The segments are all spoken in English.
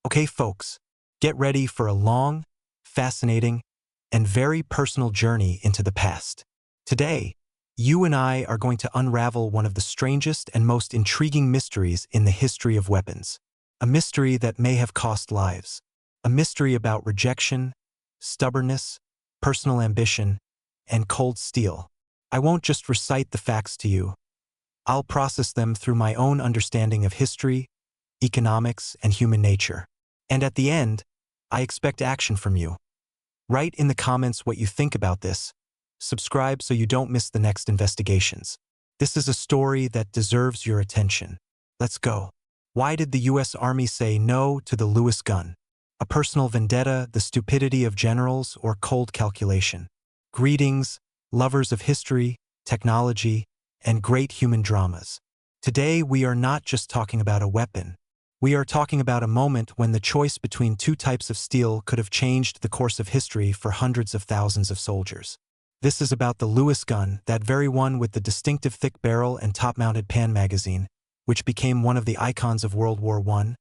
Okay, folks, get ready for a long, fascinating, and very personal journey into the past. Today, you and I are going to unravel one of the strangest and most intriguing mysteries in the history of weapons. A mystery that may have cost lives. A mystery about rejection, stubbornness, personal ambition, and cold steel. I won't just recite the facts to you. I'll process them through my own understanding of history, economics, and human nature. And at the end, I expect action from you. Write in the comments what you think about this. Subscribe so you don't miss the next investigations. This is a story that deserves your attention. Let's go. Why did the U.S. Army say no to the Lewis gun? A personal vendetta, the stupidity of generals, or cold calculation? Greetings, lovers of history, technology, and great human dramas. Today we are not just talking about a weapon. We are talking about a moment when the choice between two types of steel could have changed the course of history for hundreds of thousands of soldiers. This is about the Lewis gun, that very one with the distinctive thick barrel and top-mounted pan magazine, which became one of the icons of World War I,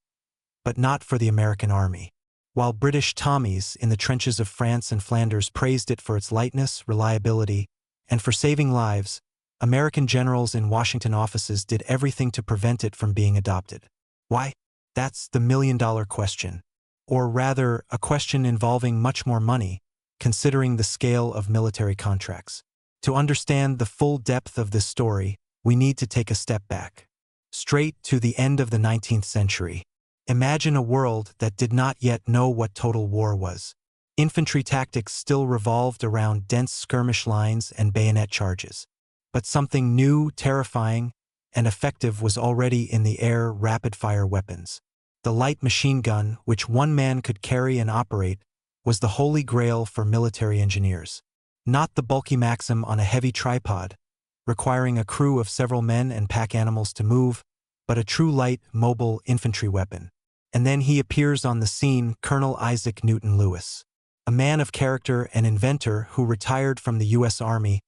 but not for the American Army. While British Tommies in the trenches of France and Flanders praised it for its lightness, reliability, and for saving lives, American generals in Washington offices did everything to prevent it from being adopted. Why? That's the million-dollar question. Or rather, a question involving much more money, considering the scale of military contracts. To understand the full depth of this story, we need to take a step back. Straight to the end of the 19th century. Imagine a world that did not yet know what total war was. Infantry tactics still revolved around dense skirmish lines and bayonet charges. But something new, terrifying, and effective was already in the air: rapid-fire weapons. The light machine gun, which one man could carry and operate, was the holy grail for military engineers. Not the bulky Maxim on a heavy tripod, requiring a crew of several men and pack animals to move, but a true light, mobile infantry weapon. And then he appears on the scene, Colonel Isaac Newton Lewis. A man of character and inventor who retired from the U.S. Army,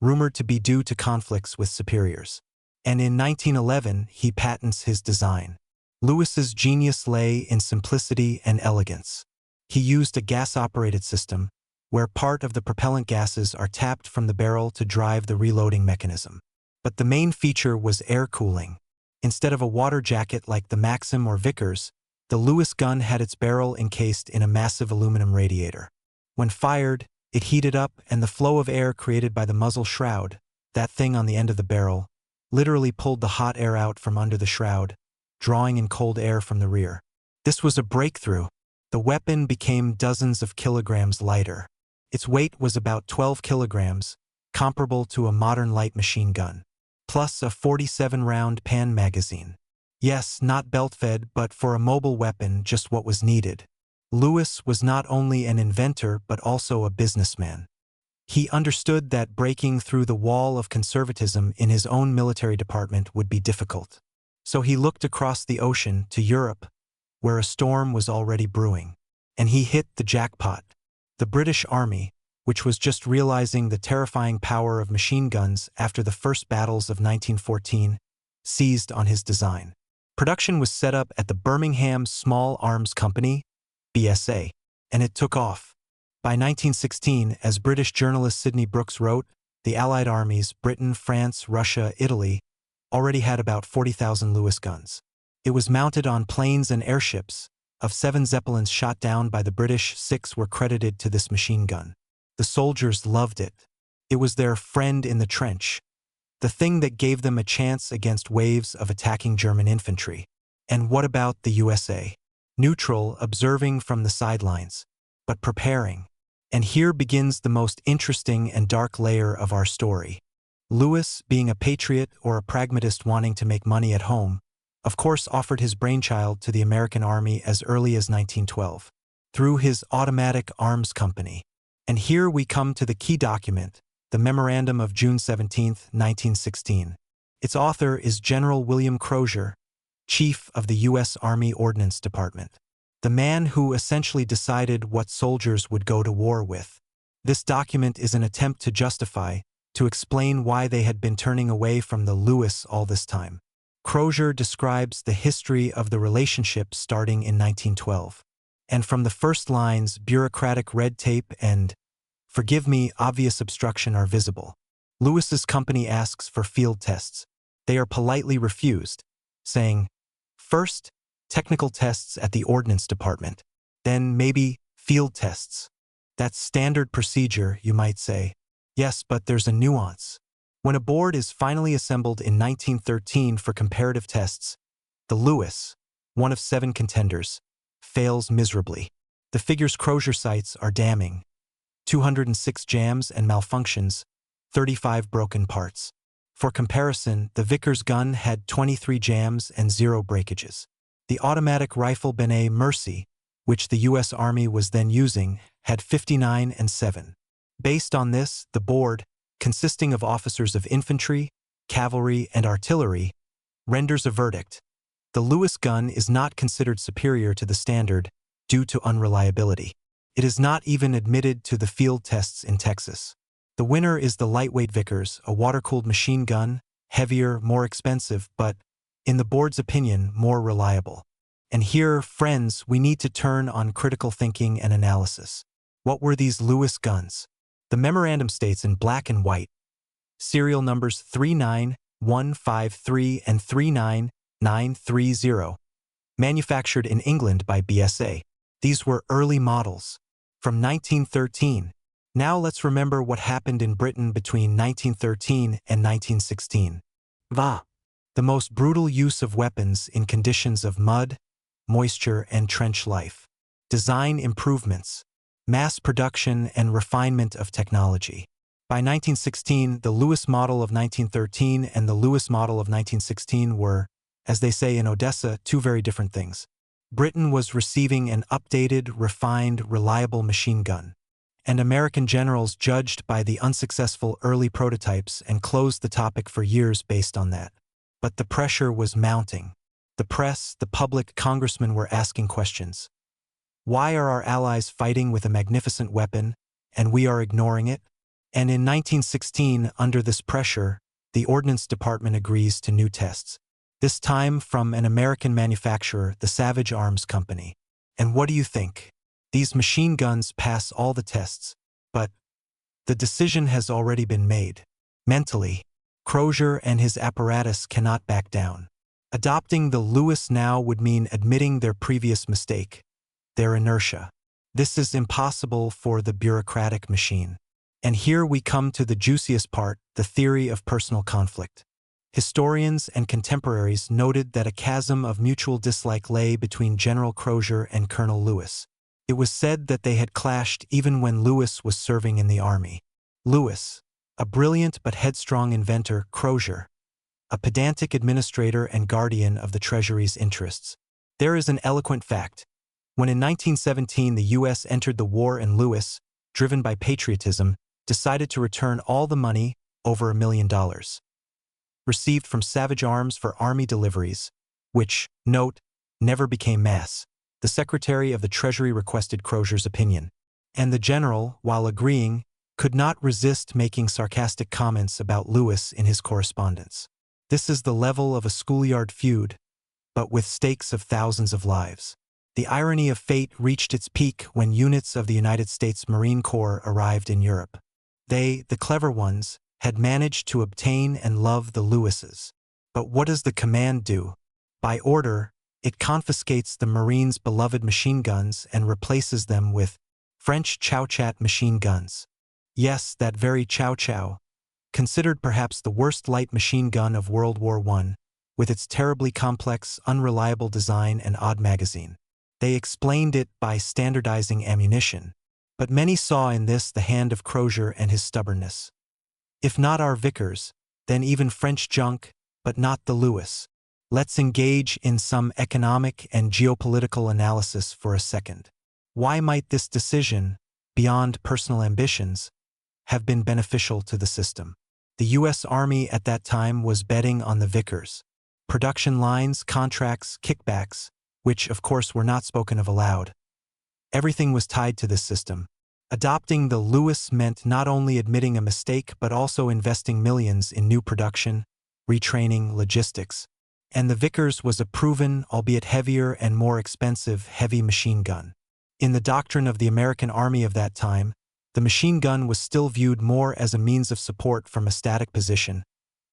rumored to be due to conflicts with superiors. And in 1911, he patents his design. Lewis's genius lay in simplicity and elegance. He used a gas-operated system, where part of the propellant gases are tapped from the barrel to drive the reloading mechanism. But the main feature was air cooling. Instead of a water jacket like the Maxim or Vickers, the Lewis gun had its barrel encased in a massive aluminum radiator. When fired, it heated up, and the flow of air created by the muzzle shroud, that thing on the end of the barrel, literally pulled the hot air out from under the shroud, drawing in cold air from the rear. This was a breakthrough. The weapon became dozens of kilograms lighter. Its weight was about 12 kilograms, comparable to a modern light machine gun, plus a 47-round pan magazine. Yes, not belt-fed, but for a mobile weapon, just what was needed. Lewis was not only an inventor but also a businessman. He understood that breaking through the wall of conservatism in his own military department would be difficult. So he looked across the ocean to Europe, where a storm was already brewing. And he hit the jackpot. The British Army, which was just realizing the terrifying power of machine guns after the first battles of 1914, seized on his design. Production was set up at the Birmingham Small Arms Company, BSA, and it took off. By 1916, as British journalist Sidney Brooks wrote, the Allied armies, Britain, France, Russia, Italy, already had about 40,000 Lewis guns. It was mounted on planes and airships. Of 7 Zeppelins shot down by the British, 6 were credited to this machine gun. The soldiers loved it. It was their friend in the trench, the thing that gave them a chance against waves of attacking German infantry. And what about the USA? Neutral, observing from the sidelines, but preparing. And here begins the most interesting and dark layer of our story. Lewis, being a patriot or a pragmatist wanting to make money at home, of course offered his brainchild to the American Army as early as 1912, through his Automatic Arms Company. And here we come to the key document, the Memorandum of June 17, 1916. Its author is General William Crozier, Chief of the U.S. Army Ordnance Department, the man who essentially decided what soldiers would go to war with. This document is an attempt to justify, to explain why they had been turning away from the Lewis all this time. Crozier describes the history of the relationship starting in 1912. And from the first lines, bureaucratic red tape and, forgive me, obvious obstruction are visible. Lewis's company asks for field tests. They are politely refused, saying, first, technical tests at the Ordnance Department, then maybe field tests. That's standard procedure, you might say. Yes, but there's a nuance. When a board is finally assembled in 1913 for comparative tests, the Lewis, one of 7 contenders, fails miserably. The figures Crozier cites are damning. 206 jams and malfunctions, 35 broken parts. For comparison, the Vickers gun had 23 jams and 0 breakages. The automatic rifle B'nai Mercy, which the U.S. Army was then using, had 59 and 7. Based on this, the board, consisting of officers of infantry, cavalry, and artillery, renders a verdict. The Lewis gun is not considered superior to the standard due to unreliability. It is not even admitted to the field tests in Texas. The winner is the lightweight Vickers, a water-cooled machine gun, heavier, more expensive, but, in the board's opinion, more reliable. And here, friends, we need to turn on critical thinking and analysis. What were these Lewis guns? The memorandum states in black and white, serial numbers 39153 and 39930, manufactured in England by BSA. These were early models, from 1913. Now let's remember what happened in Britain between 1913 and 1916. The most brutal use of weapons in conditions of mud, moisture, and trench life. Design improvements. Mass production and refinement of technology. By 1916, the Lewis model of 1913 and the Lewis model of 1916 were, as they say in Odessa, 2 very different things. Britain was receiving an updated, refined, reliable machine gun, and American generals judged by the unsuccessful early prototypes and closed the topic for years based on that. But the pressure was mounting. The press, the public, congressmen were asking questions. Why are our allies fighting with a magnificent weapon, and we are ignoring it? And in 1916, under this pressure, the Ordnance Department agrees to new tests. This time from an American manufacturer, the Savage Arms Company. And what do you think? These machine guns pass all the tests, but the decision has already been made. Mentally, Crozier and his apparatus cannot back down. Adopting the Lewis now would mean admitting their previous mistake. Their inertia. This is impossible for the bureaucratic machine. And here we come to the juiciest part, the theory of personal conflict. Historians and contemporaries noted that a chasm of mutual dislike lay between General Crozier and Colonel Lewis. It was said that they had clashed even when Lewis was serving in the army. Lewis, a brilliant but headstrong inventor; Crozier, a pedantic administrator and guardian of the Treasury's interests. There is an eloquent fact. When in 1917 the U.S. entered the war and Lewis, driven by patriotism, decided to return all the money, over $1 million, received from Savage Arms for Army deliveries, which, note, never became mass, the Secretary of the Treasury requested Crozier's opinion. And the general, while agreeing, could not resist making sarcastic comments about Lewis in his correspondence. This is the level of a schoolyard feud, but with stakes of thousands of lives. The irony of fate reached its peak when units of the United States Marine Corps arrived in Europe. They, the clever ones, had managed to obtain and love the Lewises. But what does the command do? By order, it confiscates the Marines' beloved machine guns and replaces them with French Chow-Chat machine guns. Yes, that very Chow-Chow, considered perhaps the worst light machine gun of World War I, with its terribly complex, unreliable design and odd magazine. They explained it by standardizing ammunition, but many saw in this the hand of Crozier and his stubbornness. If not our Vickers, then even French junk, but not the Lewis. Let's engage in some economic and geopolitical analysis for a second. Why might this decision, beyond personal ambitions, have been beneficial to the system? The U.S. Army at that time was betting on the Vickers. Production lines, contracts, kickbacks, which of course were not spoken of aloud. Everything was tied to this system. Adopting the Lewis meant not only admitting a mistake but also investing millions in new production, retraining, logistics, and the Vickers was a proven, albeit heavier and more expensive, heavy machine gun. In the doctrine of the American Army of that time, the machine gun was still viewed more as a means of support from a static position,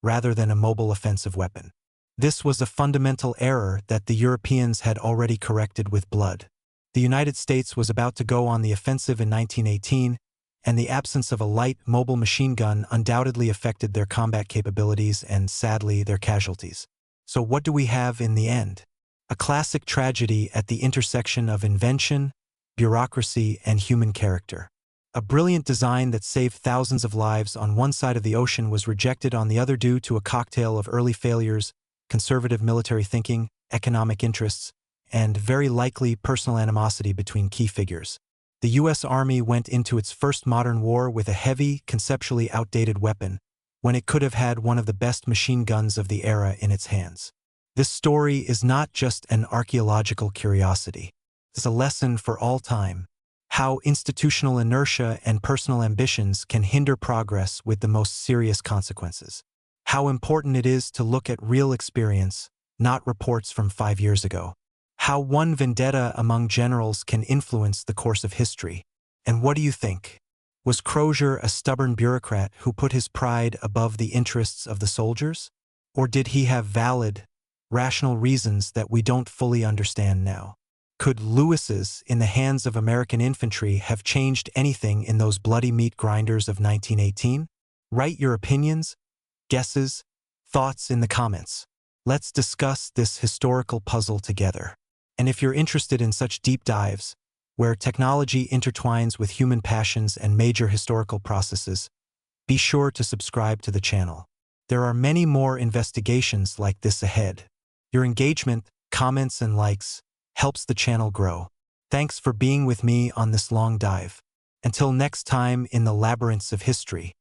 rather than a mobile offensive weapon. This was a fundamental error that the Europeans had already corrected with blood. The United States was about to go on the offensive in 1918, and the absence of a light, mobile machine gun undoubtedly affected their combat capabilities and, sadly, their casualties. So what do we have in the end? A classic tragedy at the intersection of invention, bureaucracy, and human character. A brilliant design that saved thousands of lives on one side of the ocean was rejected on the other due to a cocktail of early failures, conservative military thinking, economic interests, and very likely personal animosity between key figures. The U.S. Army went into its first modern war with a heavy, conceptually outdated weapon, when it could have had one of the best machine guns of the era in its hands. This story is not just an archaeological curiosity. It's a lesson for all time. How institutional inertia and personal ambitions can hinder progress with the most serious consequences. How important it is to look at real experience, not reports from 5 years ago. How one vendetta among generals can influence the course of history. And what do you think? Was Crozier a stubborn bureaucrat who put his pride above the interests of the soldiers? Or did he have valid, rational reasons that we don't fully understand now? Could Lewis's in the hands of American infantry have changed anything in those bloody meat grinders of 1918? Write your opinions, guesses, thoughts in the comments. Let's discuss this historical puzzle together. And if you're interested in such deep dives, where technology intertwines with human passions and major historical processes, be sure to subscribe to the channel. There are many more investigations like this ahead. Your engagement, comments, and likes helps the channel grow. Thanks for being with me on this long dive. Until next time in the labyrinths of history.